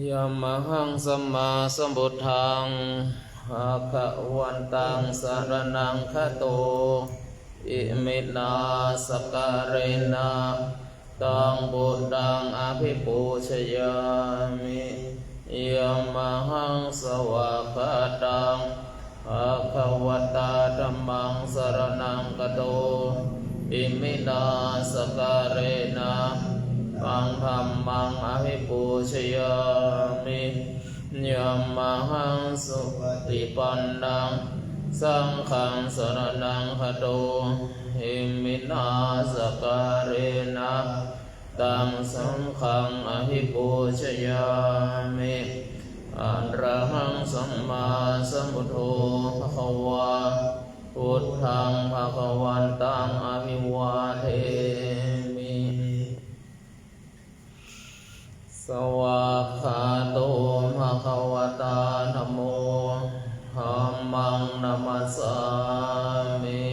ยัมหังสัมมาสัมพุทธังภะคะวันตังสรณังคัจโตอิมินาสการเรนะตังบุตตังอภิปูชยามิยัมหังสวากขาตังภะคะวตาธัมมังสรณังคัจโตอิมินาสการเรนะปังธัมมังอภิปูชยามิยัมมหังสุปฏิปันนังสังฆังสรณังคัจโตอิมินาสการเรนะตังสังฆังอภิปูชยามิอะระหังสัมมาสัมพุทโธภะคะวะพุทธังภะคะวันตังอภิวาเทมิสวากขาโตภะคะวตาธัมโมธัมมังนัมสสามิ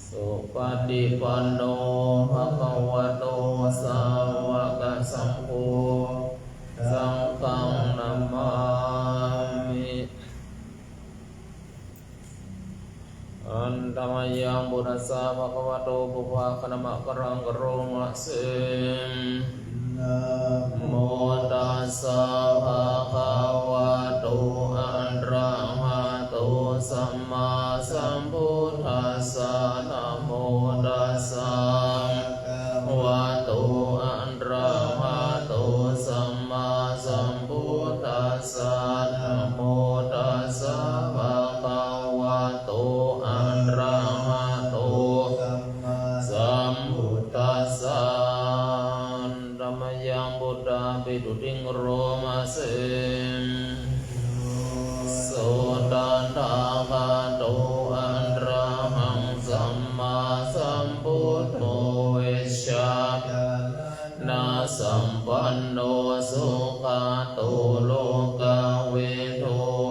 สุปฏิปันโนภะคะวะโตสาวกสังโฆสังฆังนัมมามิอันตมยังบุรัสสะภะคะวะโตปุพพะคะนะมะกะรังกะโรมะเสนะโมตัสสะภะคะวะโตอะระหะโตสัมมาสัมพุทธัสสะนะโมตัสสะภะคะวะโตอะระหะโตสัมมาสัมพุทธัสสะนะโมตัสสะภะคะวะโตอะระหะโตสัมพุทธัสสะธัมมยังบุตตาปิตุติงโรมาเสโสตันทาคาโตอะระหังสัมมาสัมพุทโธเวชชานาสัมปันโนสุขโตโลกเวโท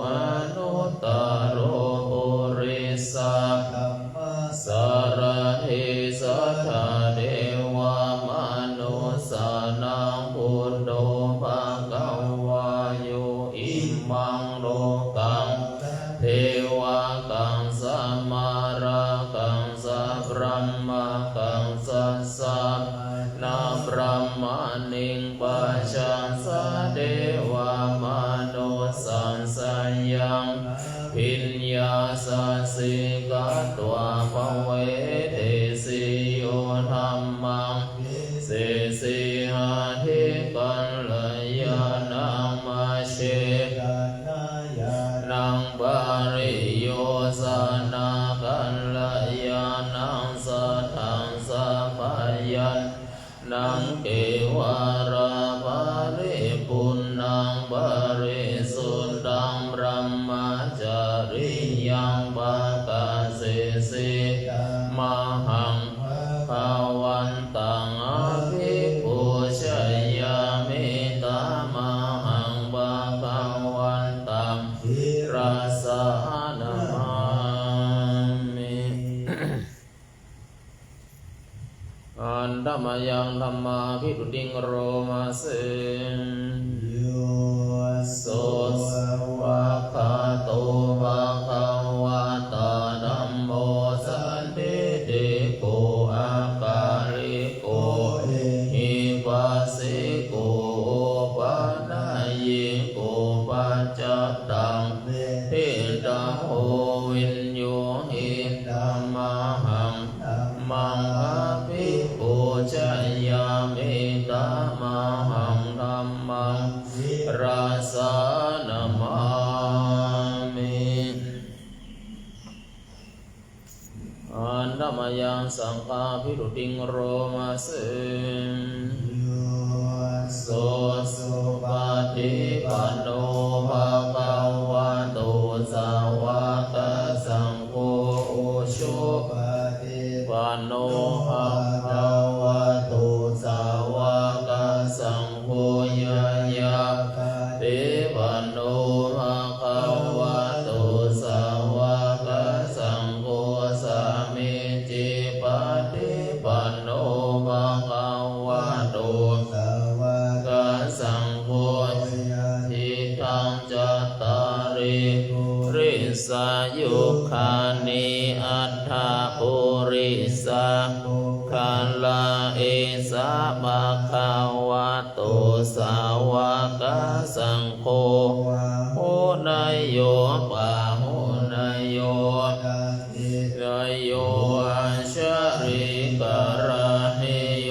อนุตตโรปุริสาสารถิสัทธาเทวามนุสานังพุทโธภคะวายุอิมังโลกังเทวะกังสัมมารากังสัพพะมะกังสัสสะนะพระมานิงปัจจังสะเทวามนุสังสัญญังพิญญาสัสสิกาตัวภเวเทสิโยธัมมังเสสิหาทิกัลยานังมาเชนังปาริโยสานากัลยานังสัทธังสัพพยัญนังเกวาราภาริปุณังปาริสุทธังบรมจาริยังปะกาเสสิมหังภาวันตังอภิปูชยามิตามหังภะคะวันตังรัสสะนะมามิอันธัมมยังธัมมาภิตุติงโรมาเสโสสวากขาโตภะคะวะตาธัมโมสันทิติโกอาการิโกหิปัสสิโกปะนายิโกปัจจตังทิฏฐังโอวินโยหิธัมมหังมังอภิปูชยามิตามหังธัมมังรัสสะนะมามิอันธัมมยังสังฆาภิตุติงโรมาเสโสสุปฏิปันโนภะคะวะโตสาวกสังโฆอุชุปฏิปันโนภะคะวะโตสาวกสังโฆยะยะติปันโนภะคะวะโตสาวกสังโฆสามิจิปฏิปันโนภะคะวะโตสาวก ยุคานิอัฏฐปุริสาคัลลาเอสะภะคะวะโตสาวกสังโฆหุนายโยปะหุนายโยนายโยอัญชริกระเหโย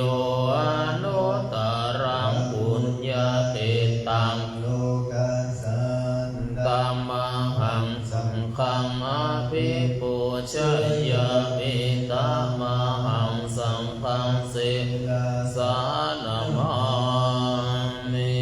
อนุตตรังปุญญาเตตังตัมมังหังสังฆังอภิปูชยามิตัมมังหังสังฆังสิสานามามิ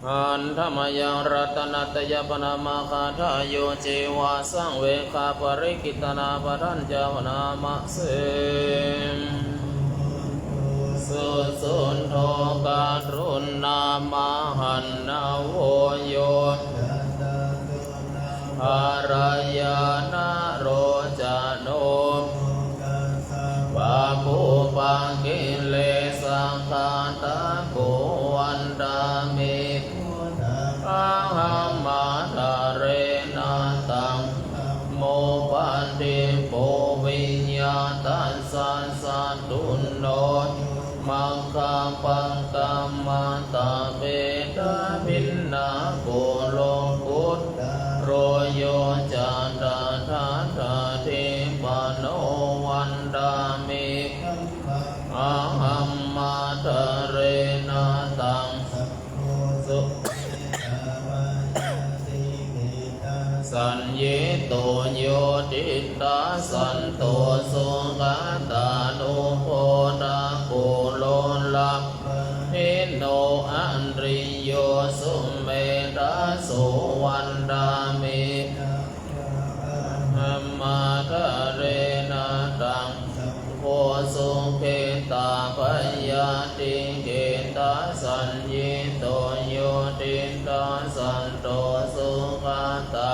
อันธรรมยังรัตนัตยปนามาคาทายโยเจวาสังเวคาปริกิตนาปทัญจาวนามาเสมสุสุนโทการุณนามาหันนาโวโยอารายานาโรจโนปะภูปังกิเลสังขารตะโกวันดามิอาหัมมาทะเรนะตังโมปันติโปวิญญาตัสสะสัตตุโนมังคังปังกัมมันตะเวทะมินนาโกโลกุตโรโยจันตถาทะเทปโนวันดามิอาหัมมาทะเรนะตังสุสัญญโตโยติตาสันโตสุขตานุโพธาโกโลลักเฮโนอันริโยสุเมธาสุวันดามิหัมมาทะเรนะตังโพสุเขตาพยาติเขตาสัญญโตโยติตาสันโตสุขตา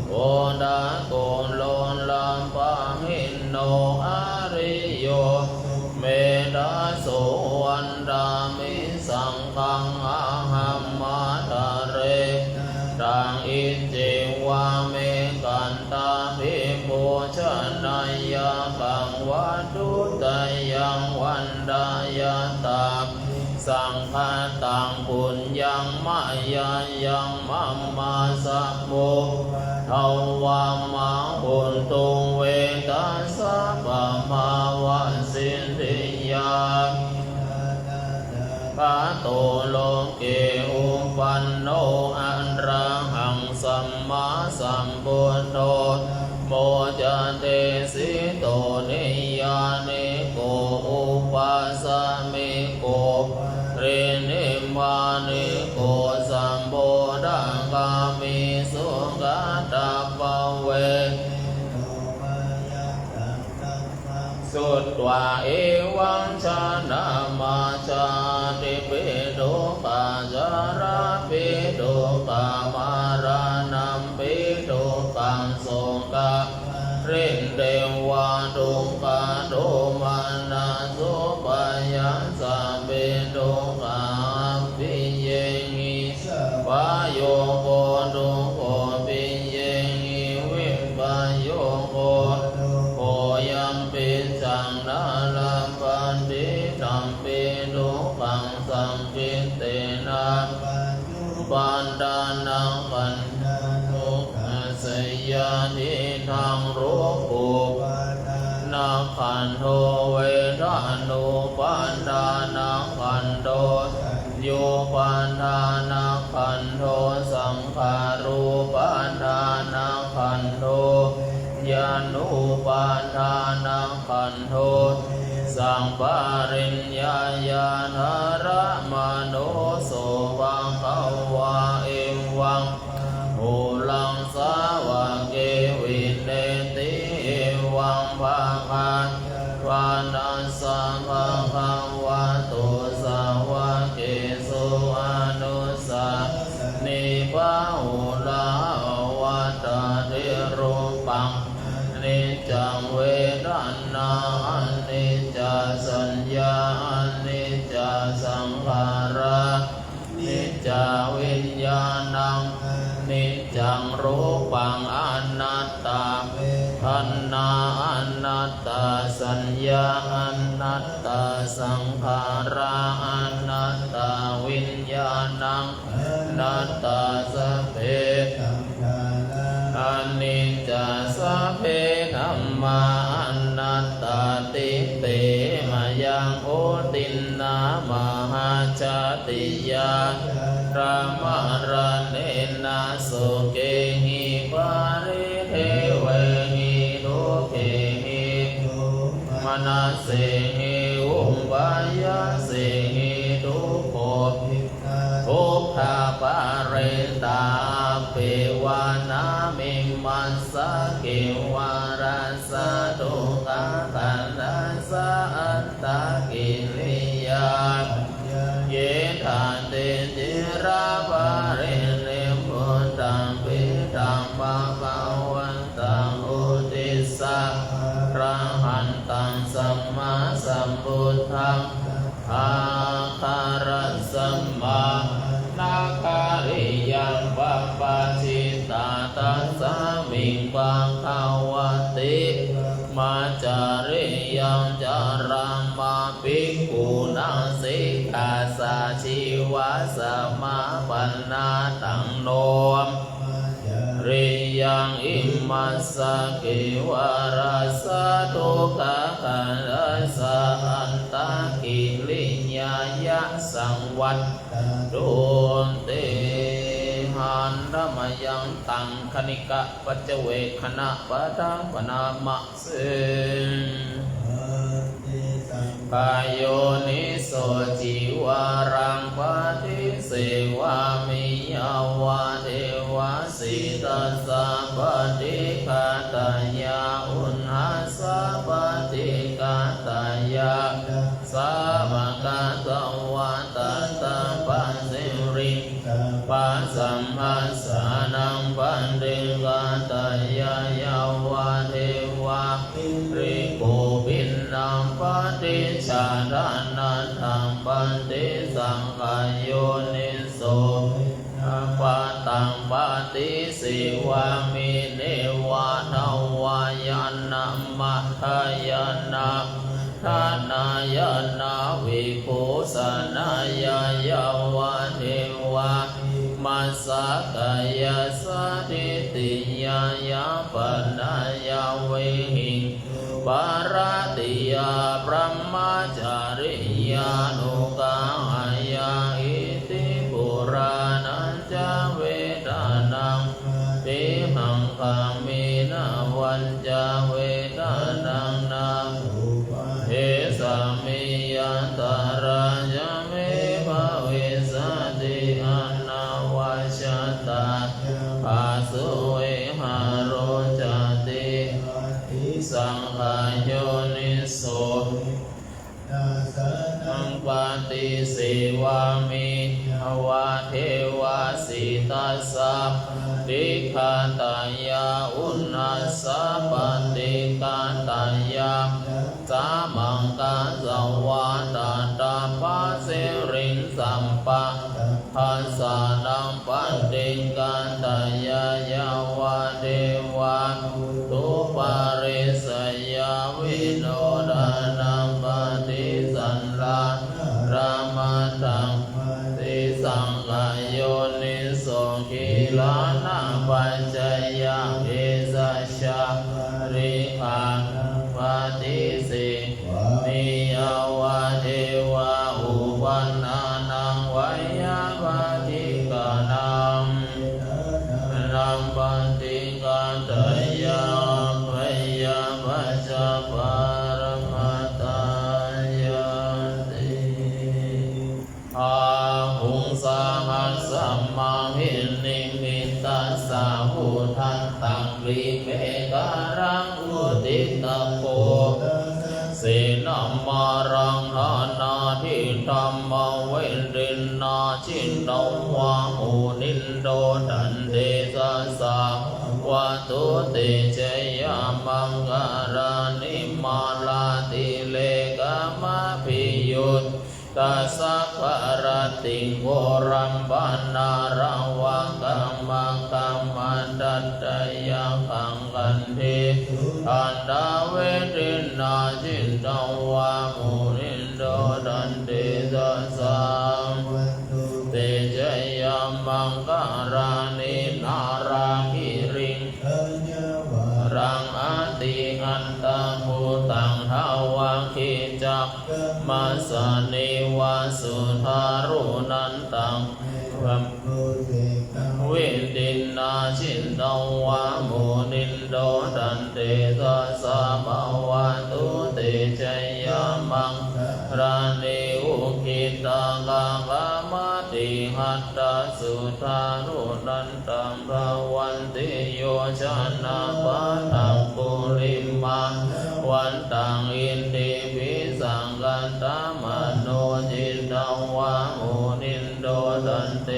โกดาโกโลลัมปะหินโนอาริโยเมตาโสวันดามิสังฆังอาหัมมาทะเรตังอิเจวะเมกันตาภิปุชนะยะกังวัตถุตยังวันดายตาสังฆตังปุญญังมายายังมัมมาสัพโมทวามาหุนตุเวตัสสะปะมาวะสินธิยาปะโตโลเกอุปันโนอันราหังสัมมาสัมพุทโธโมจะเตสิโตนิยานิโกอุปัสสมิโกเรนิมานิโกสัมโพธังกามิสุขตาปเวสุตวะเอวังชานามาชาติปิโดปาจาราปิโดปามารานัมปิโดปังโสกะเรนเดวะดุกะโดมานาโสปะยัสสะเปโดกะปิเยงิปะโยโกโดโกปิเยงิวิปะโยโกโกยัมปิจังนาลัมปันติตัมปิโดปังสัมปิเตนะปันดานังปันทุกขสยานิทังโรกุนาคันโทเวทานุปันดานังคันโตโยปันดานังคันโทสังขารูปันดานังคันโทยานุปันดานังคันโทสังปาริญญาญาณระมโนโสวังภวะเอวังโหลังสาวะเกวินเนติเอวังภาคันวานัสสังภะคะวะโตสาวะเกสุอนุสานิปะหุลาวัตติรูปังนิจจังเวทนานิจจสัญ ญญาอนิจจสังขารานิจจวิญญาณังนิจจังรูปังอนัตตาขันธ์อนัตตาสัญญาอนัตตาสังขาราอนัตตาวิญญาณังอนัตตาสัพเพอนิจจสัพเพธัมมาอนัตตาติเตมายังโอตินนามหาชาติยาธรรมรเนนะสุเกหิปาริเทเวหิทุเกหิมนัสเสหิอุปปายาเสหิทุกโขทุกขาปาเรตาเปวานามิมัสสะเกวารัสสะทุกขาตันนัสสะอัตตากิริยาเยธาเตจิราภาเรเนพุทธังปิตังภะคะวันตังอุติสสะพระหันตังสัมมาสัมพุทธังอาคารัสสัมมานาคาริยังปัปปะชิตาตัสสะมิงปังขาวติมาจาริยังจารังมาภิกขุนังสิกขาสาชีวะสมาปันนาตังโนมริยังอิมัสสะเกวารัสสะทุกขาขันธ์สะอันตากิริยายะสังวัตตุเตหันธมยังตังคณิกะปัจเจเวคณะปะทังปนามะเสกายโยนิโสจิวารังปฏิเสวามิยาวาเทวาสิตัสสะปฏิฆาตายาอุณหัสสะปฏิฆาตายาสามกาตวะตตาปัสสิริปัสสัมหัสสานังปันติกาตายายาวาเทวาริโกปินนังปฏิชาดานันทังปันติสังขโยนิโสปะตังปฏิสิวามิเนวะทวายนะมัทธายนะทานายนาวิโภสนายายาวะเทวะมัสสะกายสติติยายาปนายาเวหิปาราติยาพระมจาริยานุกาหายาอิติปุรานัญจเวทานังเตหังคามินาวันจาเวทานังนาเอสามิยันตารายะเมภะเวสติอนาวัชตาอาสุเวหาโรจติสังขโยนิโสอังปฏิเสวามิวะเทวาสิตัสสะติฆาตายาอุณหัสสะปฏิฆาตายาสามังกาสวะตาตาปัสสิริงสัมปะหัสสะนังปันติกาตายายาวะเทวะทุปาริสยาวิโนดานังปฏิสันลารามาตังติสังขโยนิโสกิลานาปัจจยาเอสัชชาริขังปฏิสินิยาวะเทวะอุปันนานังไวยาปฏิกานังนัมปฏิกาตยาพยาปัจจปารมัตตายาติอาหุงสหัสสัมมาหินิมิตตัสสะพุทธันตังริเมการังอุติตะโพเสนามารังหานาทิธรรมเวรินนาชินโนวาหูนินโดทันเตสัสสะวะตุเตเจยามังการานิมาลาติเลกามะภิ ยุตตัสสะภรติโกรัมปนาราวังกัมมังกัมมันตัตตยังขังกันติอันดาเวทินาจินตวามุนินโดดันติสัสสังเตจยามังการานินาราคิริงรังอติอันตมุตังหาวะคิจักมัสสนิวาสุทารุนันตังวิตินนาชินตวามุนินโดดันเตสัสสะภวันตุเตชะยามังรานิอุคิตังกามะติหัตตสุทารุนันตังภวันติโยชนะปัตตังปุริมาวันตังอินติวิสังกันตามโนจิตตังวามุนินโดดันเต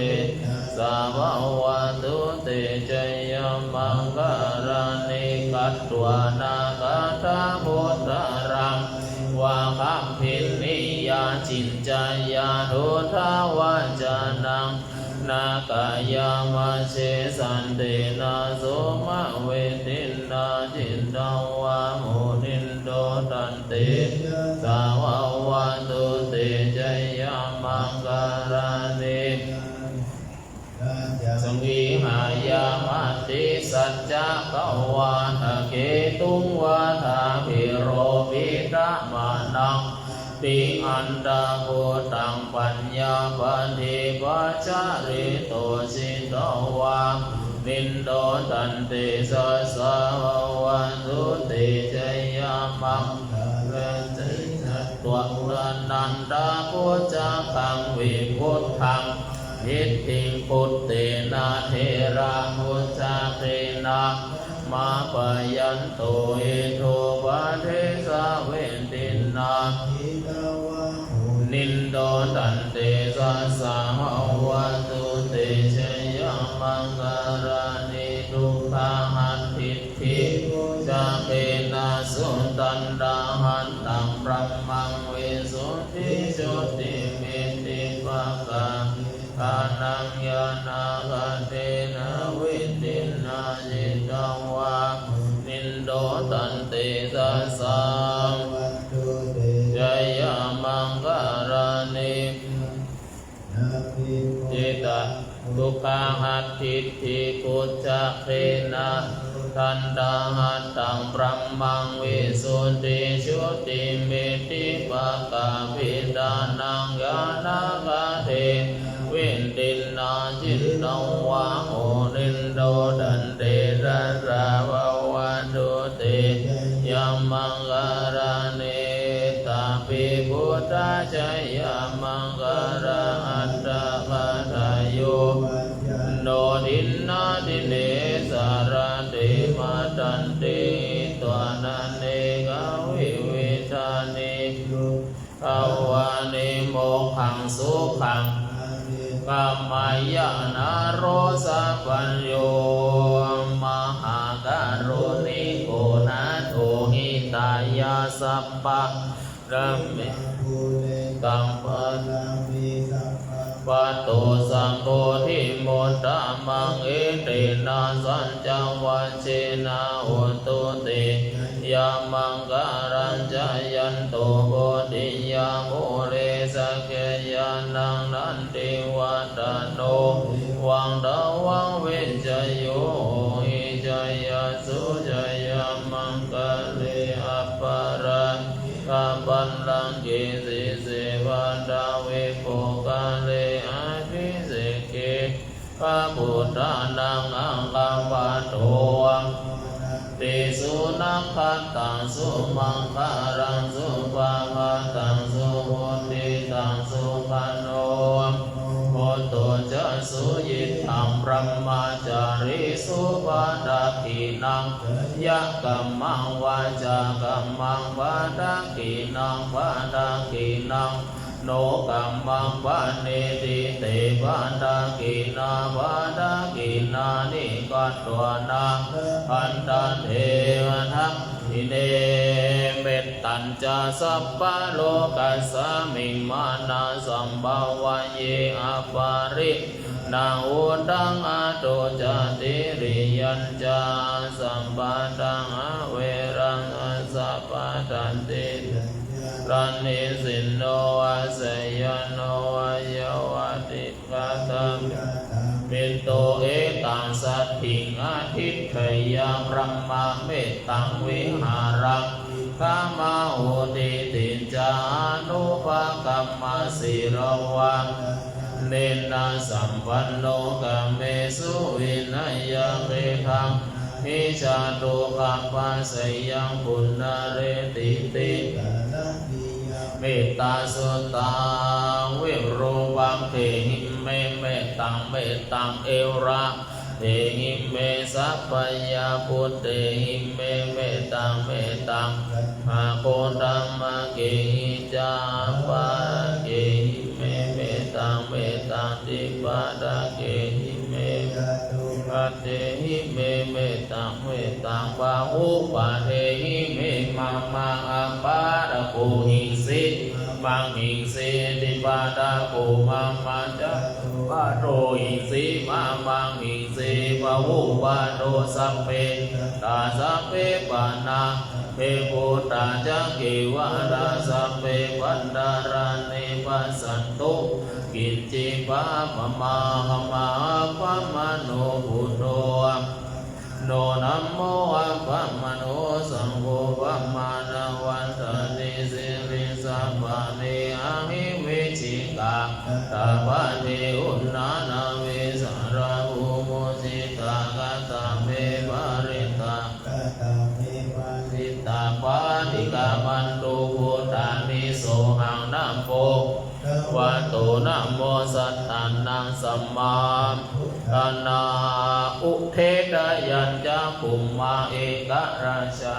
สาววันตุเตชะยามังการานิกัตวานาคาตาพุทธรังวาคัมภินิยาจินจายาทุทาวาจานังนากายามาเชสันเตนะโสมะเวทินนาจินตวามุนินโดตันเตสาววันตุเตชะยามังการานิสังวิหายามัตติสัจจะภวาทะเกตุงวาทาภิโรภิตะมานังติอันตะโกตังปัญญาปันธิปัจจาริโตสิโตวานินโดตันเตสัสสะวันตุเตชะยามังเวทินัตตวนันตะพุทธคังวิพุทธังอิทธิพุทเตนะเทระพุทธเทนะมาปยันโตเอโทปะเทสะเวนตินานินโดตันเตสัสสะวันตุเตชะยามังการานิทุกขาหัตถิทิจะเปนะสุตันดาหันตังพระมังเวสุทิจุติเมติภะกาทานังยานาคเตนะวิตินาจิตตังวานินโดตันเตสัสสะจายามังการานิจิตตทุกขาหัตถิทิพุทธเทนะทันตาหัตตังพระมังวิสุทธิจุติเมติภะกาภิดานังยานาคเทวินตินนาจินตวาโมนินโดดันเตระราววันตุเตยามังการานิตาปิพุทธชยามังการาอัตตะคาทายโยโนดินนาดิเนสารเตมาตันเตตัวนันเนกาวิวิธานิภาวานิโมขังสุขังกัมมายานาโรสัพพัญโยมหาการุณิโกนาโทหิตายาสัพพะรัมเมตัมปันปัตโตสังโฆทิโมตตะมังเอเตนะสัจจวัชเชนะโหตุเตยามังการัญจายันโตโพธิยาโมเรสเกยานังนันติวัตโนวังดาวังเวจโยหิจยาสุจยามังกะเลอปาระกาปันลังกิสิเสวันดาเวโภกาเลอาภิเสเกพระพุทธานังอังคัมปะโตติสุนัขขันตังสุมังคารังสุภาคาตังสุมุติตังสุขันโนโมโตจะสุยิตังพระมาจาริสุปาดาคีนังยะกัมมังวาจากัมมังปาดาคีนังปาดาคีนังโนกัมมังปะเนติเตปะดากินาปะดากินานิกัตวนาอันตันเทวทัพ อิเนเมตตัญจสัพพะโลกัสสมิมานาสัมภวะเยอปารินาอุดังอโตจติริยัญจาสัมปะตังอเวรังอสัพพะตันติรันนิสินโนอาเสยโนอยวติกาตัมมิโตเอตังสัตถิงอาทิตถยังรัมมาเมตตังวิหารังกามาโหติติจานุภกัมมาสิรวังเนนะสัมปันโนกัมเมสุวินัยยังเรทังมิชาตุกัปปะสยังปุณณเรติติเมตตาสุตังวิรูปังเทหิเมเมตตังเมตตังเอระเทหิเมสัพพยาพุทเทหิเมเมตตังเมตตังมาโคตัมมะเกหิจาปะเกหิเมเมตตังเมตตังติปะดะเกหิเมปัตเตหิเมเมตตังเมตตังปะหุปะเทหิเมมังมังอัปปะระโกหิสิมังหิสิติปะดะโกมังมัจจะปะโตหิสิมังหิสิปะหุปะโตสัพเพตาสัพเพปะนาเปโพตาจักเกวะราสัพเพปันดารานิปัสสันตุกิจจิปะมะมาหะมาปะมะโนพุทโธโนนัมโมอะปะมะโนสังโฆปะมานาวันตานิสิริสัพพะเนอะหิเวชิกาตาปะเทอุณนานาเวสาราภูโมจิตากะตะเมปะริตาสิตาปาติกามันตุพุทธานิโสหังนะโมวัตโตนะโมสัตตันนังสัมมาตนาอุเทดายัญจภูมาเอกราชา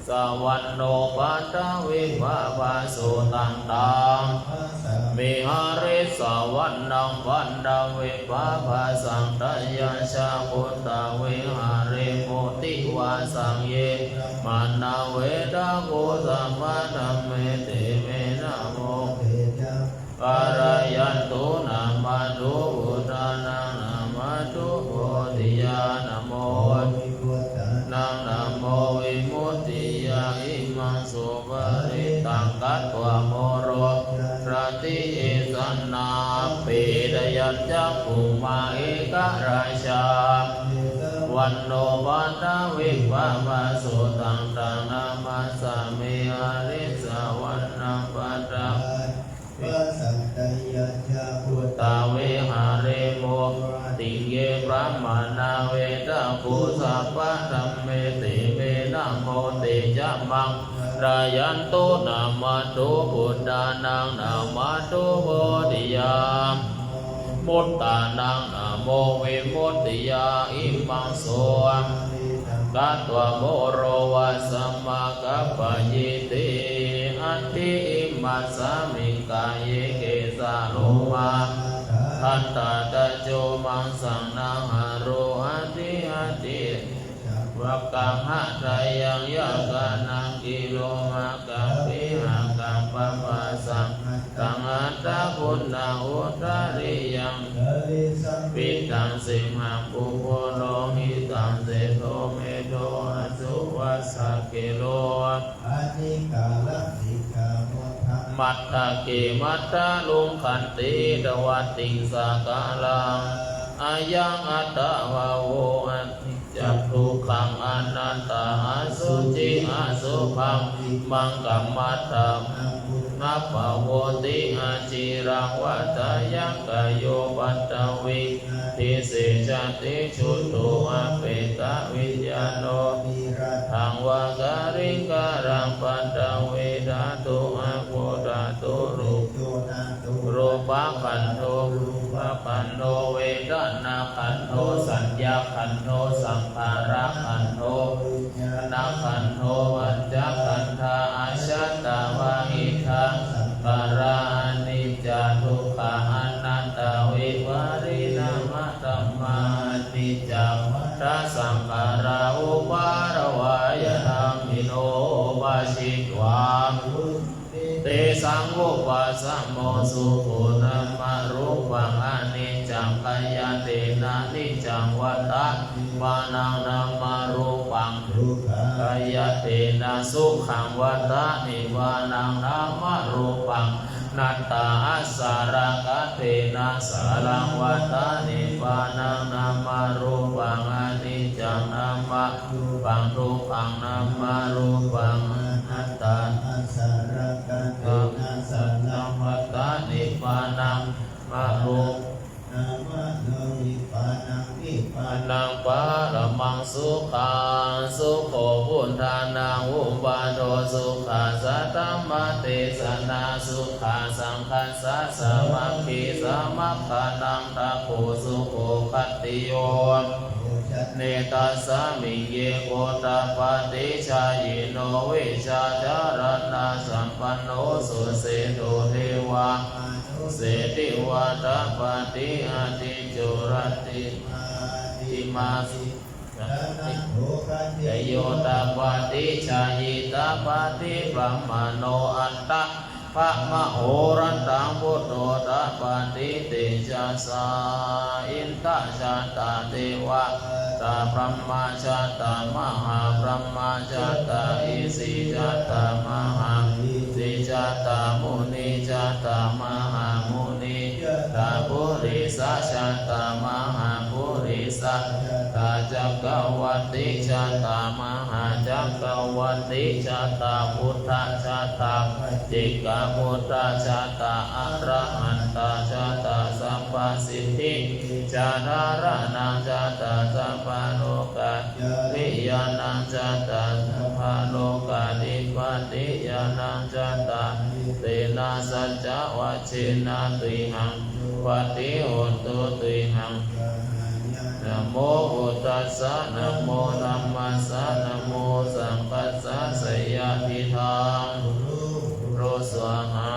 สวันโนปัตตวิภาภาสุตังตังมิหาริสวันนังวันดาวิภาภาสังตยัญชาพุทธวิหาริโมติวาสังเยมานาเวดาโกสัมมาธัมเมเตเมนะโมปารายันตุนามาตุพุทธานังนามาตุโพธิญาณโมนังนะโมวิมุตติยาอิมังสุปาริตังกัตวะโมโรปฏิเอสันนาปิดยัญจภูมาเอกราชาวันโนปัตตวิภาภาสุตังตังนามาสามิอาริสาวันนังปัตตพุทธาเวหาเรโมติเยพระมานาเวทะภูสัพพะธัมเมติเมนะโมติจะมังรายันตุนามาตุพุทธานังนามาตุโพธิยามมุตตานังนะโมวิมุตติยาอิมังโสกัตวะโมโรวะสัมมากัปปะยิติอัตติอิมัสสามิกายเกสาโลมาทัตตาตะโจมังสังนาหาโรอัตติอัตติวักกังหะไตยังยะกะนังกิโลมะกัมปิหังกัมปะปะสังตังอัตตะพุทธาอุตริยังปิตังสิมหังปุโพโลหิตังเสโทเมโทอสุวัสสะเกโลมัตตะเกมัตตะลุงขันติดวัตติสากาลังอายังอัตตะวะโวอัตถิจักทุกขังอนัตตาอสุจิอสุภังมังกัมมัตถะนัปปะโวติอาจิรังวัตยังกายโยปัตตวิทิเสชติชุตุอเปตวิญญาโนทังวะการิการังปัตตวิดาตุอะโพดาตุรูปะขันโทขันโทเวทนาขันโทสัญญาขันโทสังขาระขันโทนาขันโทวัจจขันธาอาชัตตาวะหิทังปารานิจจทุกขาอนัตตาวิวารินามะธัมมานิจจวัฏสังขาราอุปารวายธรรมิโน สังวุปาสโมสุโขนัมมรูปังอนิจจังกายเตนะนิจจังวัฏฏะมานังนัมมรูปังกายเตนะสุขังวัฏฏะนิวานังนัมมรูปังนัตตาอัสสารกเตนะสารังวัฏฏะนิวานังนัมมรูปังอนิจจังนัมมรูปังทุกขังนัมมรูปังนัตตาอัสสารกเตนะสารังวัฏฏะนิวานังมรูนามาโนนิพานังนิพานังปะระมังสุขังสุโขพุทธานังอุปาโทสุขาสัตตมะเตสนาสุขาสังคัสสะสมัคคีสมัคคานังตะโพสุโขคัตติโยเนตัสสะมิเยโกตปะติชายโนวิชาจารณะสัมปันโนสุเสโตเทวะเสติวัตปะติอาติจุรติติมาสิโยตปะติชายิตปะติบรมโนอัตตะภะมะโหรันตังพุทโธตปะติเตชะสาอินทชาตาเทวะตาพรหมชาตามหาพรหมชาตาอิสิชาตามหาอิสิชาตามุนีชาตามหามุนีตาปุริสชาตามหาปุริสตาจักรวัติชาตามหาจักรวัติชาตาพุทธชาตาจิกาพุทธชาตาอรหันตชาตาสัพพสิทธิชาดารนังชาตาสัพพโลกาวิญญาณังชาตาสัพพโลกานิพพัติญาณังชาตาเตนะสัจจวัชชินาตุหังปฏิโหตุตุหังนะโมพุทธัสสะนะโมธัมมัสสะนะโมสังฆัสสะสยะทิทังโรสวหา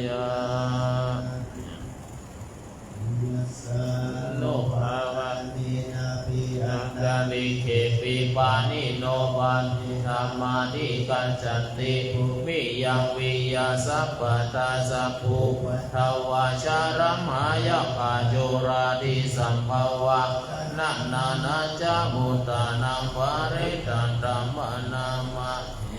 ยะโนภาวะนินาภิรังกาลิเขปิปานิโนปันติธรรมานิกัจจันติมิยังวิยาสัพพตาสัพพุทวาชารัมหายกาจุราดิสัมภวะนันนานาจามุตานังภาริตันตัมมนามะเอ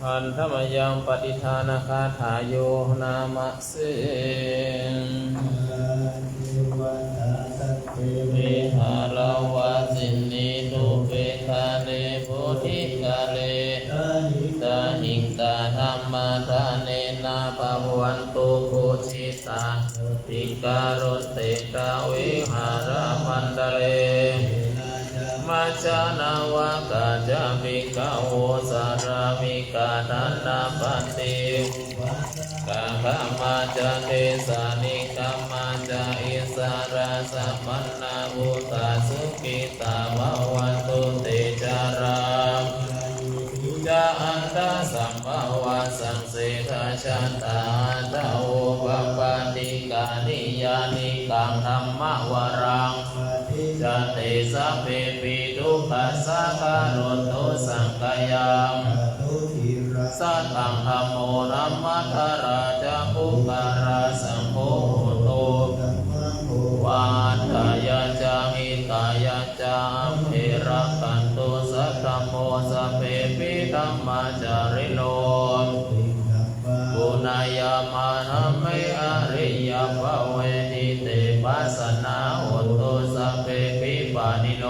อันธรรมยังปฏิทานคาถาโยนามะเสวิหารวาสินีตุเปคาเลโพธิกาเลตาหิงตาธรรมะทานเนนาภาวันตุโคชิตาติการุเตตาวิหารมันดเลมัจจานาวกาจามิกาโวสารามิกาทานาปันติกาขมาจาเตสานิกามาจาอิสาราสัมปันนาภูตาสุขิตาภวันตุเตจาราจาอันตาสัมภาวะสังเสทาชันตาตาโอปปาติกานิยานิกังธรรมวรังจันเตสัพเพปิทุกขัสสะการุโตสังกายังสัตตังธรรมโมนัมมัทธาราจะภูการาสังโฆโตวันทายาจามิตายาจามเพรักขันตุสัทธโมสัพเพปิธัมมาจาริโนปุณายามานะเมอริยภเวทิเตปัสสนาโหตุสัพเพปิปานิโน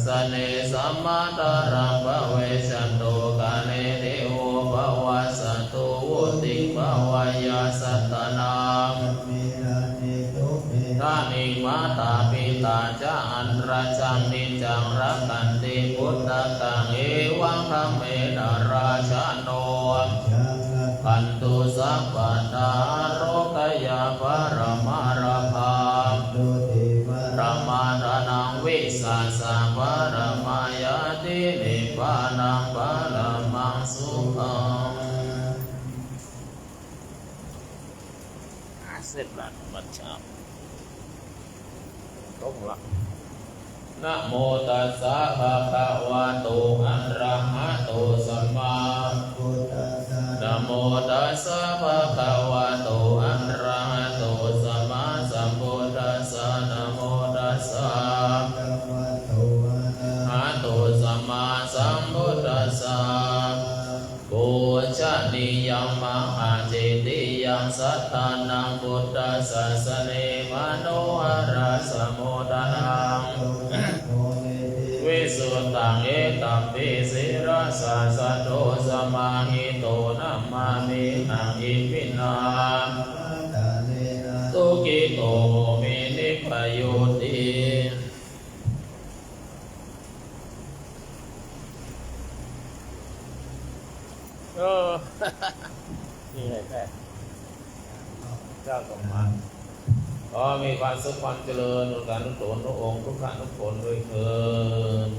สเนสัมมาตารังภเวชันโตกาเลเทโอภวัสสันตุวุติภวยาสัตตนังทานิมาตาปิตาจาอันราชังนิจังรักขันติพุทธกังเอวังธรรมเมนาราชโนขันตุสัพพทาโรกยาปรมาราภารามารานังวิสัสสะปรมายาตินิพพานังปรมังสุขังเสร็จแล้วบัดเช้าครบละนะโมตัสสะภะคะวะโตอะระหะโตสัมมานะโมตัสสะภะคะวะโตอะระหะโตสัมมาสัมพุทธัสสะนะโมตัสสะหะโตสัมมาสัมพุทธัสสะปุจจนิยังมหาเจติยังสัทธานังพุทธศาสเนมโนหราสมุทนังวิสุทธังเอตัมปิสิราสาสะโตสมาหิโตนัมมามิหังอิปินาตุกิโตเมนิพโยตินี่ไงแค่เจ้าสมมาขอมีความสุขความเจริญในการนุโตนพระองค์ทุกท่านทุกคนด้วยเถิด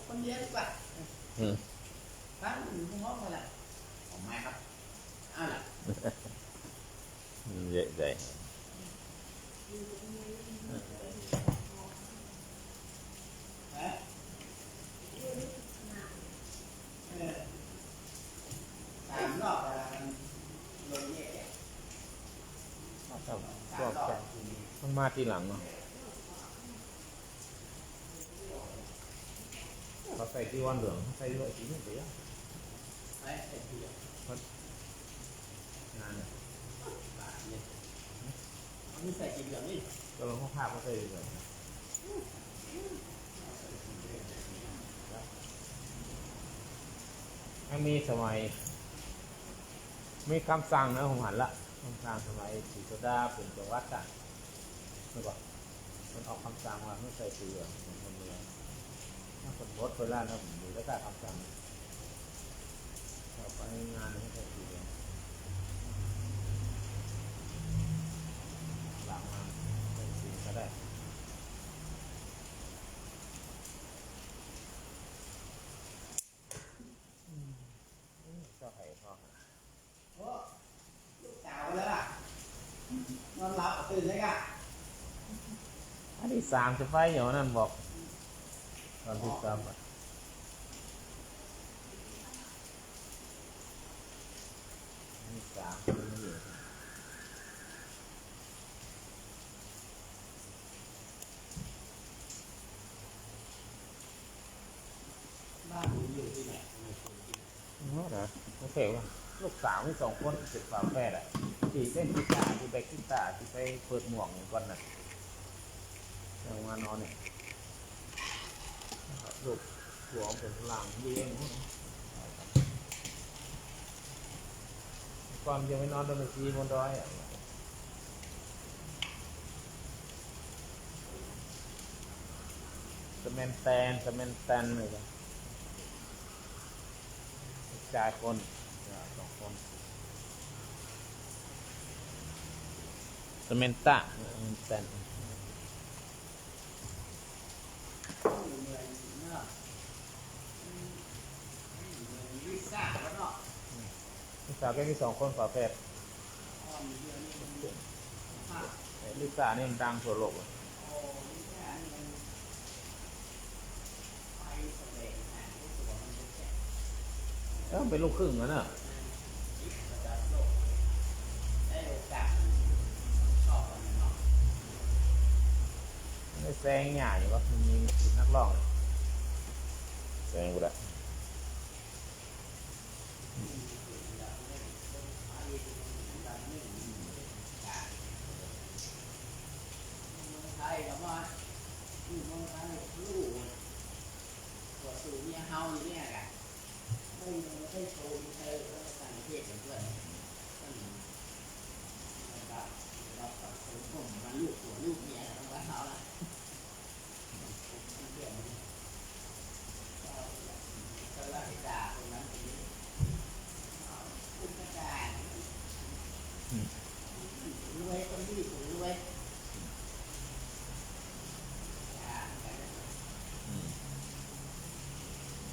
คนเดียวดีกว่าบ้านอยู่ห้องมาละผมมาครับอ้าวล่ะใหญ่ใหญ่ตามนอกอะไรมันลงเนี่ยต้องมาทีหลังเนาะเขาใส่ที่วันเหลืองใส่ด้วยสีนี่เดียวใส่ที่งานเนี่ยมันใส่กี่เหลืองนี่ก็ลองข้าวเขาใส่เลยไม่มีสมัยมีคำสั่งนะผมหันละคำสั่งสมัยศรีโสดาเป็นจังหวัดอ่ะเมื่อก่อนมันออกคำสั่งว่าไม่ใส่สีเหลืองเหมือนคนเมืองถ้าคนรถเวลานะผมดูแล้วก็คำสั่งต่อไปงานไม่ใส่สีเหลืองหลังมาใส่สีก็ได้ก็ให้พ่อโอ้ลูกสาวแล้วล่ะนอนหลับตื่นเลยก่ะอันที่สามจะไปอย่างนั้นบอกตอนที่สาม เคว่าลูกสาวมีสองคนเป็นฝาแฝดอ่ะที่เล่นกีตาร์ที่แบกกีตาร์ที่ไปเปิดหมวกอย่างก่อนน่ะยังมานอนเนี่ยลูกหัวเป็นหลังดีเองก่อนยังไม่นอนโดนตีบนดอยอ่ะสแมนแตนเลยจ้ะจ่ายคนสองคนสเมนตะแตนลิซ่าแล้วเนาะ ลิซ่าก็มีสองคนฝาแฝดลิซ่านี่มันดังทั่วโลกเลยแล้วเป็นลูกครึ่งนะเนอะไม่แซงหย่าอยู่วะมันมีนักร้องแซงกูได้ไทยแล้วว่าอยู่เมืองไทยลูกตัวสูงเนี่ยเฮาเนี่ยแหละไม่ได้โชว์ที่เธอต่างประเทศเพื่อนเรากับคนผมมันลูกหัวลูกเมียทั้งวันเขาละก็ไล่ด่าคนนั้นคนนี้คุณกระจายรวยคนที่ถูกรวย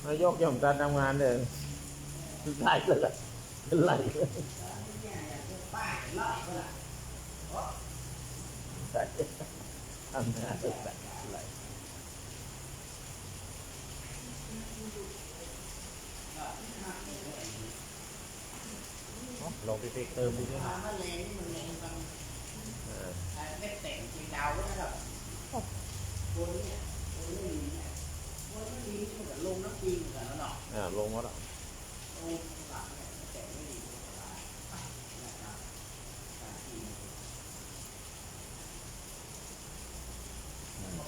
นายกย่อมการทำงานเลยไล่เลยไล่ป้าไล่ก็ละทำงานเลยไล่ลงไปเติมดูด้วยนะ มันแรงนี่มันแรงฟังไม่แต่งจริงดาวด้วยนะครับคนเนี่ยคนไม่ดีเนี่ยคนไม่ดีที่มันจะลงน้ำจริงเหมือนกันแล้วเนาะลงมาแล้วลงหลังเนี่ยแต่งไม่ดีนะครับ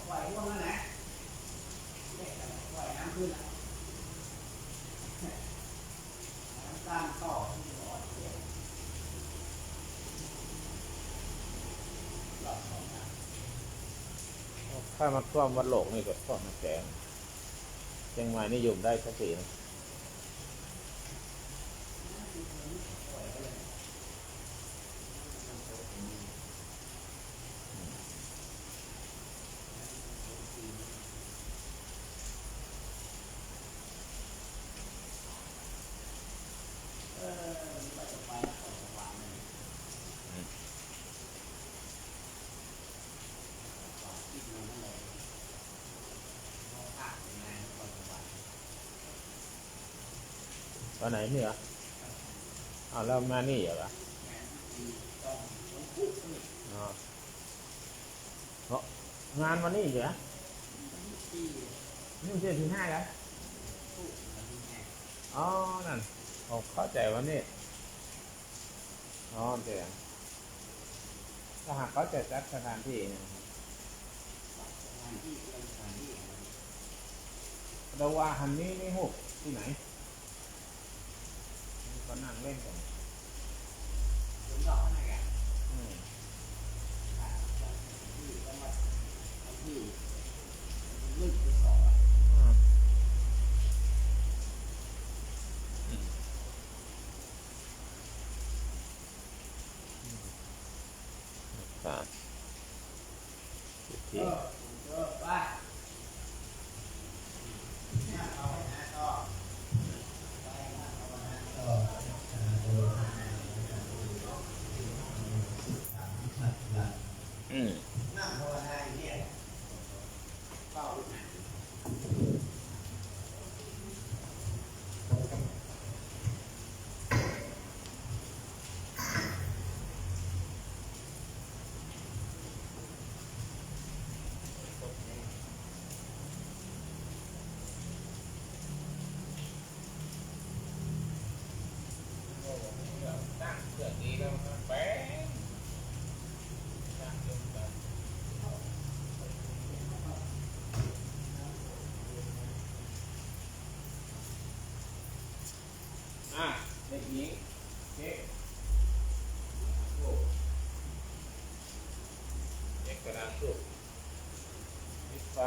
ปล่อยพวกนั้นนะเด็กปล่อยน้ำขึ้นอ่ะน้ำตามต่อที่หลอดเดียวหลอดสองนะถ้ามาท่วมวัดโลกนี่ก็ท่วมมาแสงเชียงใหม่นิยมได้สักทีนะตอนไหนนี่เหรอแล้วมานี่เหรออ๋องานวันนี้เหรอนี่เดือนที่5แล้วอ๋อนั่นเข้าใจวันนี้เดี๋ยวถ้าหากเขาจะจัดสถานที่นะเราว่าหันนี้ไม่หุบที่ไหนก็นั่งเล่นกันที่นั่งภาวนาอยู่เนี่ยเฝ้าลูกหาน เรื่องนี้แล้วมันแป้งจ้างเดียวกันเด็กหญิงเค้กโอ้เด็กกระดาษสุกปิดไฟ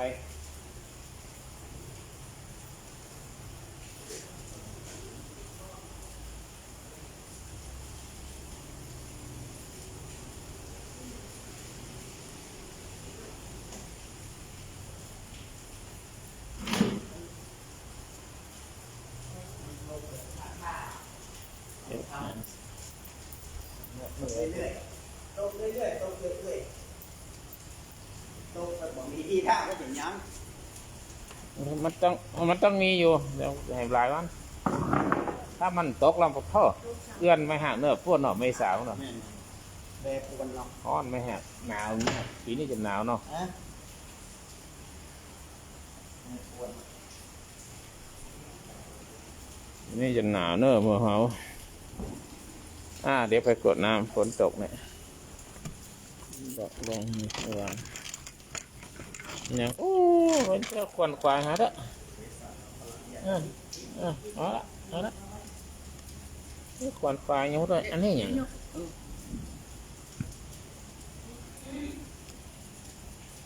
เรื่อยๆตกเรื่อยๆตกเรื่อยๆตกแบบบ่มีที่ท่าก็จะยั้ง มันต้องมีอยู่เดี๋ยวให้หลายวันถ้ามันตกลำพอเอื้อนไม่หักเนื้อพวดเนาะไม่สาวเนาะ แบบปวนเนาะ ร้อนไม่หักหนาวนี่ปีนี้จะหนาวเนาะ ฮะแบบปวน ปีนี้จะหนาวเนอะเมื่อเขาเดี๋ยวไปกดน้ำฝนตกเนี่ยดอกลงระวังอย่างโอ้มันจะควันควายฮะเด้อเอาละนี่ควันควายยังด้วยอันนี้อย่าง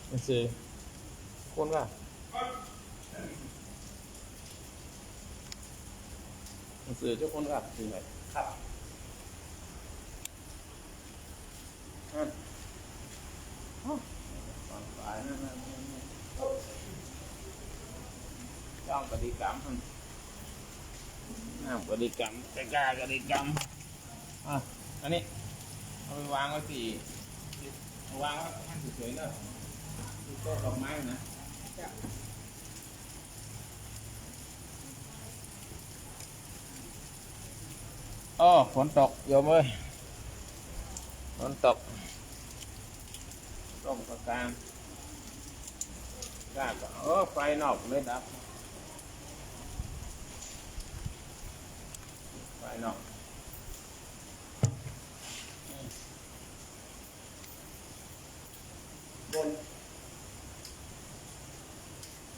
มันคือคนว่ามันคือเจ้าคนว่าคือไง ครับ ก่อนฝ่ายนั่นจ้องกระดิกรรมน้ำกระดิกรรมกล้ากระดิกรรมอันนี้เอาไปวางไว้ที่วางไว้ให้สวยๆเนอะที่โต๊ะดอกไม้นะฝนตกโยมเอ้ยฝนตกร่มประการกล้าก็ไฟนอกเลยดับไฟนอกบน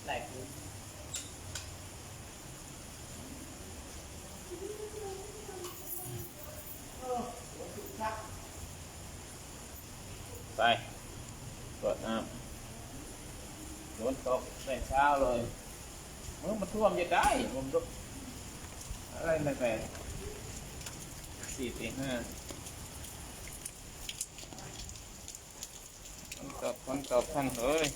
ไหลคูไปเปิดน้ำฝนตกแต่เช้าเลยมันท่วมจะได้ผมก็อะไรไม่แปลก4 ตี 5ฝนตกท่านเอ้ย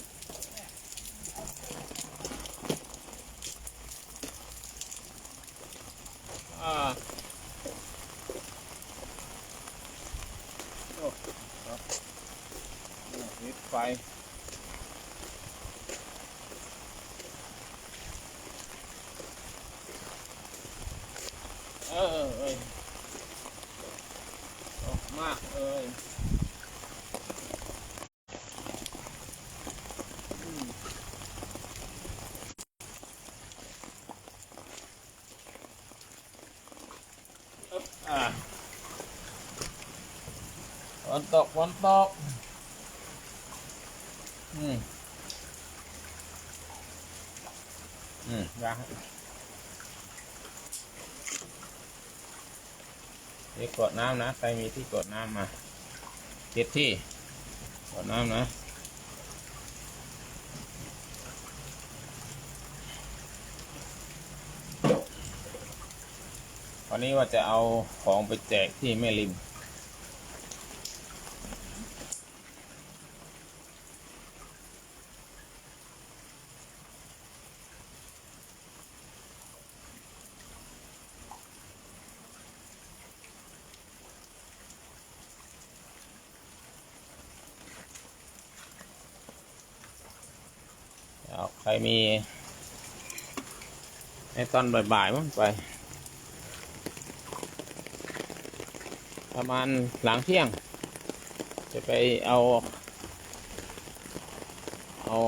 ปิดไฟเอ้ยตกมากเลยฝนตกยังนี่กดน้ำนะใครมีที่กดน้ำมาติดที่กดน้ำนะวันนี้ว่าจะเอาของไปแจกที่แม่ริมใครมีในตอนบ่ายๆมั้งไปประมาณหลังเที่ยงจะไปเอา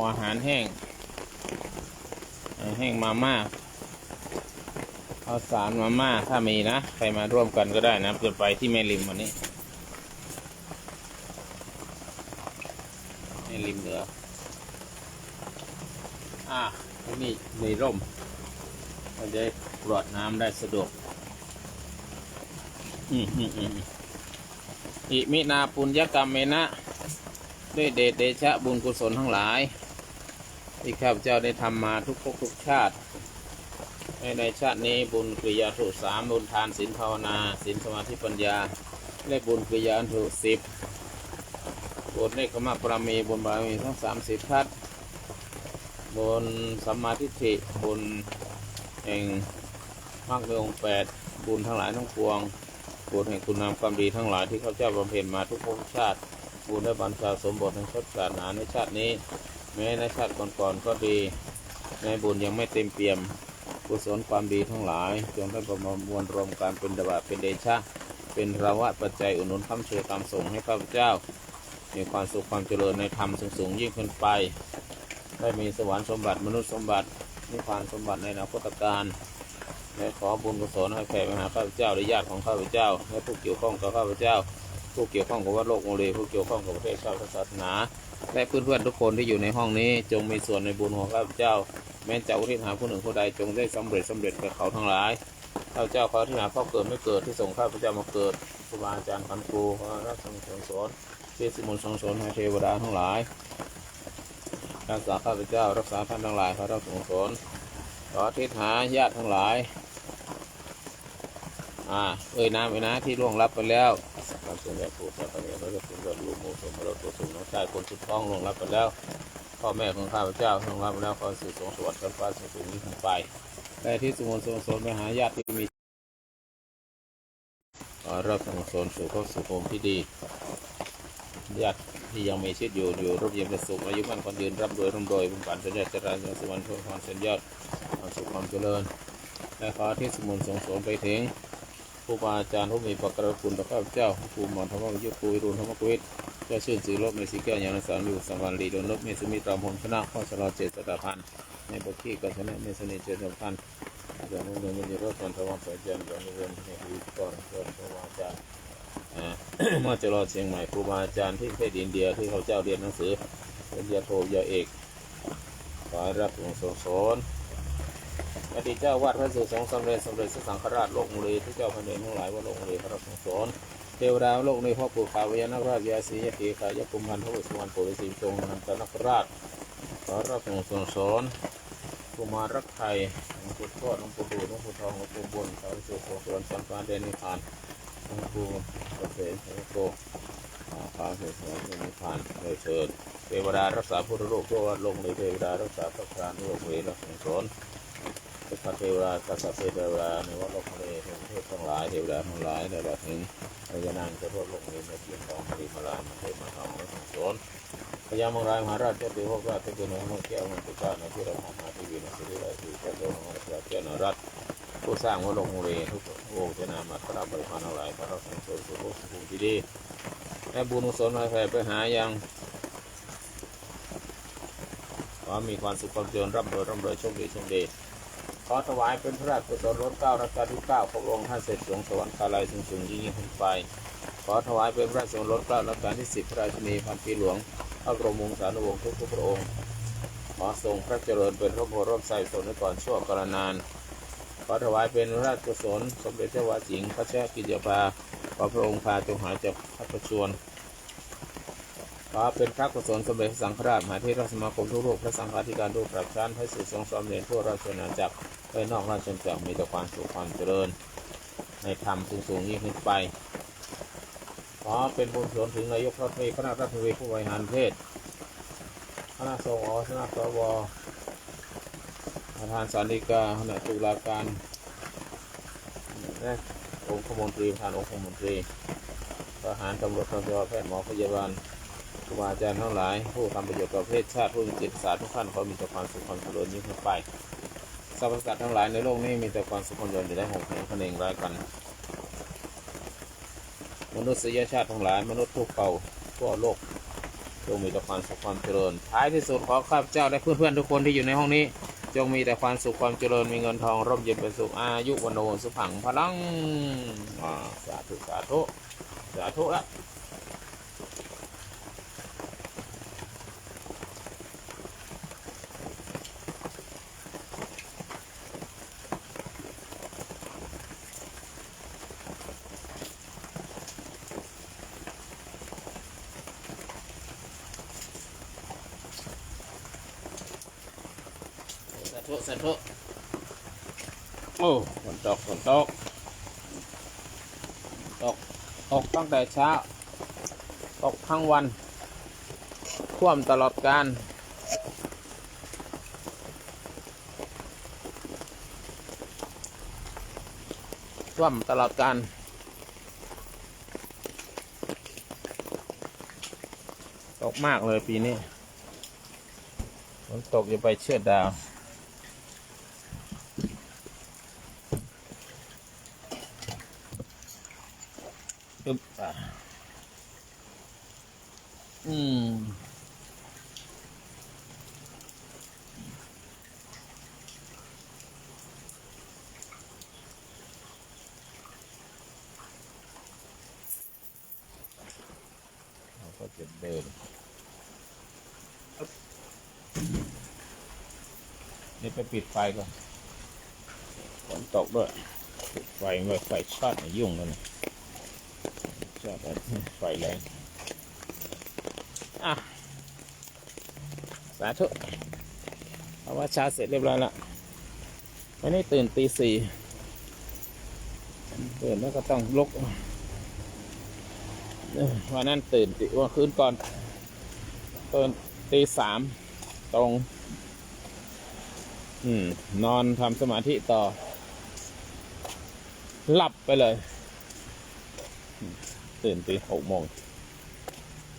อาหารแห้งมาม่าเอา ข้าวสารมาม่าถ้ามีนะใครมาร่วมกันก็ได้นะจะไปที่แม่ริมวันนี้แม่ริมเหนือที่นี่มีร่มเราจะกรวดน้ำได้สะดวกอิมินาปุญญกรรมเมนะด้วยเดชเดชะบุญกุศลทั้งหลายที่ข้าพเจ้าได้ทำมาทุกภพทุกชาติในชาตินี้บุญกิริยาถุ3บุญทานศีลภาวนาศีลสมาธิปัญญาและบุญกิริยาถุ10บุญเนกขมะปรมีบุญบารมีทั้ง30ทัศบุญสัมมาทิฏฐิบุญแห่งมรรคองค์8บุญทั้งหลายทั้งปวงบุญแห่งคุณงามความดีทั้งหลายที่ข้าพเจ้าบำเพ็ญมาทุกภพทุกชาติบุญได้บรรดาสมบูรณ์ทั้งชาติศาสนาในชาตินี้แม้ในชาติก่อนๆก็ดีในบุญยังไม่เต็มเปี่ยมกุศลความดีทั้งหลายจงได้ประมวลรวมการเป็นดาบเป็นเดชะเป็นภาวะปัจจัยอุดหนุนค้ำชูตามส่งให้ข้าพเจ้ามีความสุขความเจริญในธรรมสูงยิ่งขึ้นไปได้มีสวรรค์สมบัติมนุษย์สมบัตินิพพานสมบัติในอนาคตการและขอบุญกุศลให้แผ่ไปหาข้าพเจ้าและญาติของข้าพเจ้าและผู้เกี่ยวข้องกับข้าพเจ้าผู้เกี่ยวข้องกับวัดโลกโมเลผู้เกี่ยวข้องกับประเทศชาติศาสนาและเพื่อนๆทุกคนที่อยู่ในห้องนี้จงมีส่วนในบุญของข้าพเจ้าแม้จะอุทิศหาผู้หนึ่งผู้ใดจงได้สำเร็จแก่เขาทั้งหลายข้าพเจ้าขอที่หาพ่อเกิดไม่เกิดที่ส่งข้าพเจ้ามาเกิดครูบาอาจารย์ขันครูพระรักษาสอนที่สมุนทรงสอนให้เทวดาทั้งหลายรักษาข้าพเจ้ารักษาท่านทั้งหลายพระรักษาสอนขอทิศหาญาติทั้งหลายน้ำนะที่ล่วงลับไปแล้วความเสื่อมแก่ผู้สัตย์เนี่ยเราจะถึงกับลูกโมสมเราตัวสูงน้องชายคนสุดท้องล่วงลับไปแล้วพ่อแม่ของข้าพเจ้าล่วงลับไปแล้วขอสื่อสงสวรรค์กันฟ้าสูงนี้ขึ้นไปและที่สมุนทรงสอนไปหาญาติที่มีขอรับส่งสอนสู่ข้อสุขภูมิที่ดีญาติที่ยังมีชีวิตอยู่ร่มเย็นเป็นสุขอายุมั่นคนยืนร่ำรวยบุญปันเป็นญาติเจริญสวรรค์พรเส้นยอดความสุขความเจริญและขอที่สมุนส่งสอนไปถึงครูบาอาจารย์ผู้มีพระกรุณาคุณต่อข้าพเจ้าครูหมอนธรรมวิทยครูรุณธรรมกุวิทย์เจ้าชื่นสีลบในสีแก้วอย่างนักสารอยู่สังวรลีโดนลบเมสมิตรามพชนะข้อชลเจตตาพันในบทที่กัญชนะเมสนิเจตพันเรื่องเงินมีรถส่วนธรรมะสายจันทร์เรื่องเงินในวิกรครูบาอาจารย์มาจะรอเชียงใหม่ครูบาอาจารย์ที่ประเทศอินเดียที่เขาเจ้าเรียนหนังสือปริญญาโทปริญญาเอกขอรับส่งสอนอดีตเจ้าวาดพระสุสงฆ์สำเร็จสังฆราชโลกมุรีที่เจ้าแผ่นดินทั้งหลายว่าโลกมุรีพระรับส่งสอนเทวดาโลกในพ่อปู่ขาวายนาคราชยาสียติขายกุมพันธ์พระบุตรสุวรรณปุริสิงห์จงนันตนาคราชขอรับส่งสอนกุมารรักไทยหลวงปู่ทอดหลวงปู่ดูหลวงปู่ทองหลวงปู่บุญขอรับส่งสอนสันฟ้าเดนิพานหลวงปู่เกษมหลวงปู่พระเกษมเดนิพานเลยเชิญเทวดารักษาพุทธโลกทั่วโลกในเทวดารักษาพระพรานโลกเวรส่งสอนพระเทวดากษัตริย์เทวดาในวัดโลกเลเทพทั้งหลายเทวดาทั้งหลายในบัดนี้พญานางจะทั่วโลกนี้ในเพียงของปริมาลาเทพมาทองและส่งสอนพญามงรายมหาราชเจ้าติภพราชเทพนมแก้วมันตุกาในที่เราหาทีวีในสิริราชเจ้าโลกราชเจ้านรัตผู้สร้างวัดโลกเลทุกโอ้เจ้านามาพระบริพารทั้งหลายพระเราส่งสอนสุขสุขที่ดีและบุญกุศลให้แผ่ไปหายังขอมีความสุขความเจริญร่ำรวยโชคดีขอถวายเป็นพระราชกุศลรถ9รัชกาลที่9พระองค์ท่านเสด็จสวงสวรรคาลัยสูงยิ่งขึ้นไปขอถวายเป็นพระราชกุศลรถ9รัชกาลที่10พระราชินีพันปีหลวงพระบรมวงศานุวงศ์ทุกพระองค์ขอทรงพระเจริญเป็นพระโพธิ์ร่มไทรสนก่อนชั่วกาลนานขอถวายเป็นพระราชกุศลสมเด็จเจ้าวาสิงห์พระเจ้ากิติยาภาขอพระองค์พาจงหายจากพระประชวรขอเป็นพระกุศลสมเด็จสังฆราชมหาเถรสมาคมทุกรูปพระสังฆาธิการทุกประการให้สื่อทรงสำเร็จทั่วราชอาณาจักรภายนอกราชอาณาจักรมีแต่ความสุขความเจริญในธรรมสูงยิ่งขึ้นไปขอเป็นบุญส่วนถึงนายกรัฐมนตรีคณะรัฐมนตรีผู้บริหารประเทศคณะสงฆ์คณะสวประธานศาลฎีกาคณะตุลาการและองคมนตรีประธานองคมนตรีทหารตำรวจตำรวจแพทย์หมอพยาบาลครูบาอาจารย์ทั้งหลายผู้ทำประโยชน์ต่อประเทศชาติผู้มีจิตศาสตร์ทุกท่านขอมีแต่ความสุขความเจริญยิ่งขึ้นไปสรรพสัตว์ทั้งหลายในโลกนี้มีแต่ความสุขความเจริญจะได้หกแห่งพระเนงร้ายกันมนุษยชาติทั้งหลายมนุษย์ทุกเผ่าทั่วโลกจงมีแต่ความสุขความเจริญท้ายที่สุดขอข้าพเจ้าและเพื่อนๆทุกคนที่อยู่ในห้องนี้ จงมีแต่ความสุขความเจริญมีเงินทองร่มเย็นเป็นสุขอายุวันโนสุขังพลังสาธุสาธุสาธุละ สาธุสาธุโอ้ฝนตกฝนตกตกตกตั้งแต่เช้าตกทั้งวันท่วมตลอดกาลท่วมตลอดกาลตกมากเลยปีนี้ฝนตกอย่าไปเชื่อดาวอึ๊บเราก็จะเดินนี่ไปปิดไฟก่อนฝนตกด้วยปิดไฟไม่ไฟช็อตยุ่งเลยนะช็อตไฟแรงสาธุเพราะว่าชาเสร็จเรียบร้อยแล้ววันนี้ตื่นตี 4ตื่นแล้วก็ต้องลุกวันนั้นตื่นว่าคืนก่อนตื่นตี 3ตรงนอนทำสมาธิต่อหลับไปเลยตื่นตี 6 โมง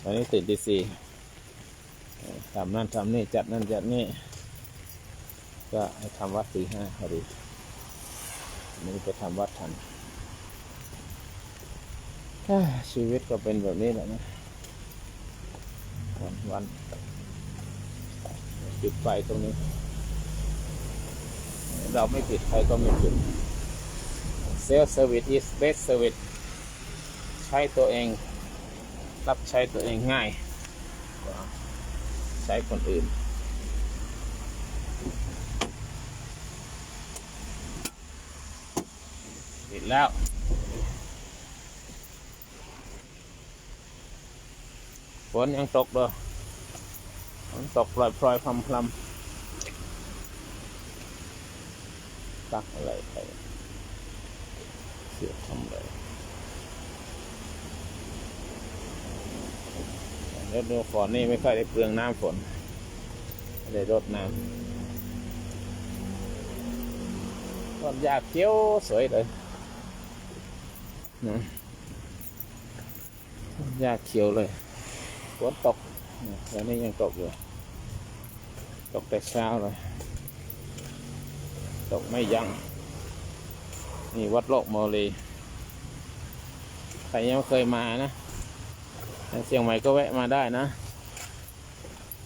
วันนี้ตื่นตี 4ทำนั่นทำนี่จัดนั่นจัดนี่ก็ให้ทำวัดตี 5พอดีนี่ไปทำวัดทันชีวิตก็เป็นแบบนี้แหละนะวันปิดไฟตรงนี้เราไม่ปิดใครก็ไม่ปิดเซลฟ์เซอร์วิส is best service ใช้ตัวเองรับใช้ตัวเองง่ายกว่าใช้คนอื่นปิดแล้วฝนยังตกด้วยฝนตกปล่อยพรำตักอะไรไปเสียทำอะไรรถดูฝนนี่ไม่ค่อยได้เปลืองน้ำฝนไม่ได้รดน้ำต้นหญ้าเขียวสวยเลยนะต้นหญ้าเขียวเลยฝนตกแล้วนี่ยังตกอยู่ตกแต่เช้าเลยตกไม่ยั้งนี่วัดโลกโมลีใครยังไม่เคยมานะเชียงใหม่ก็แวะมาได้นะ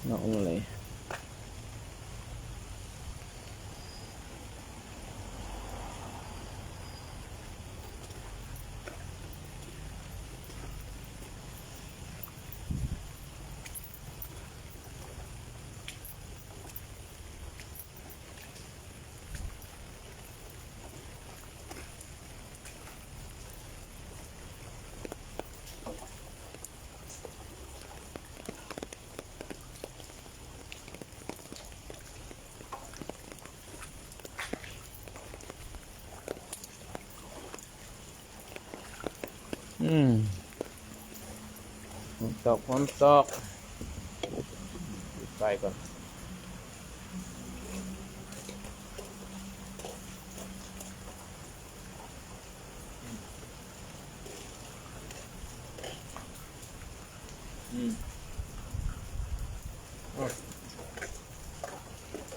โลกโมลี ฝนตกฝนตกปิดไฟก่อน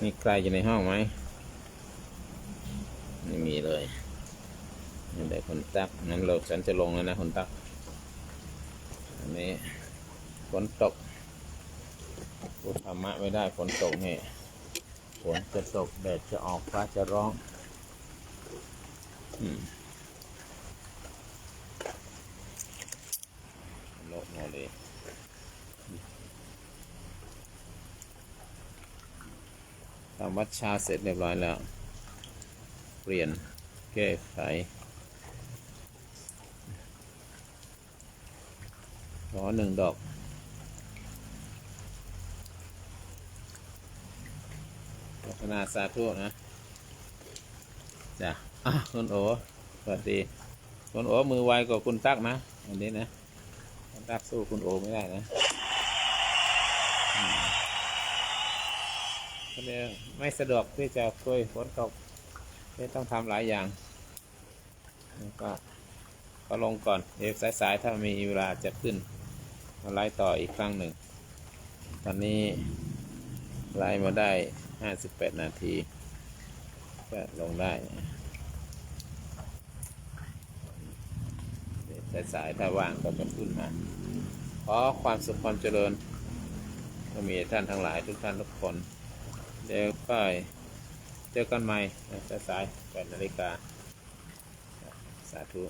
มีใครอยู่ในห้องไหมไม่มีเลยไม่ได้คนตักงั้นฉันจะลงแล้วนะคนตักอันนี้ฝนตกพูดธรรมะไม่ได้ฝนตกนี่ ฝนจะตกแดดจะออกฟ้าจะร้องโลกโมเลทำวัดเช้าเสร็จเรียบร้อยแล้วเปลี่ยนแก้ไขขอ1 ดอกพัฒนาสาธุนะจ้ะคุณโอสวัสดีคุณโอมือไวกว่าคุณตั๊กนะอันนี้นะคุณตั๊กสู้คุณโอไม่ได้นะก็เลยไม่สะดวกที่จะคุยฝนตกไม่ต้องทำหลายอย่างก็ลงก่อนเดี๋ยวสายๆถ้ามีเวลาจะขึ้นมาไล่ต่ออีกครั้งหนึ่งตอนนี้ไล่มาได้58 นาทีก็ลงได้สายถ้าว่างก็จะขึ้นมาขอความสุขความเจริญก็มีท่านทั้งหลายทุกท่านทุกคนเดี๋ยวก็เจอกันใหม่สาย8 นาฬิกาสาธุ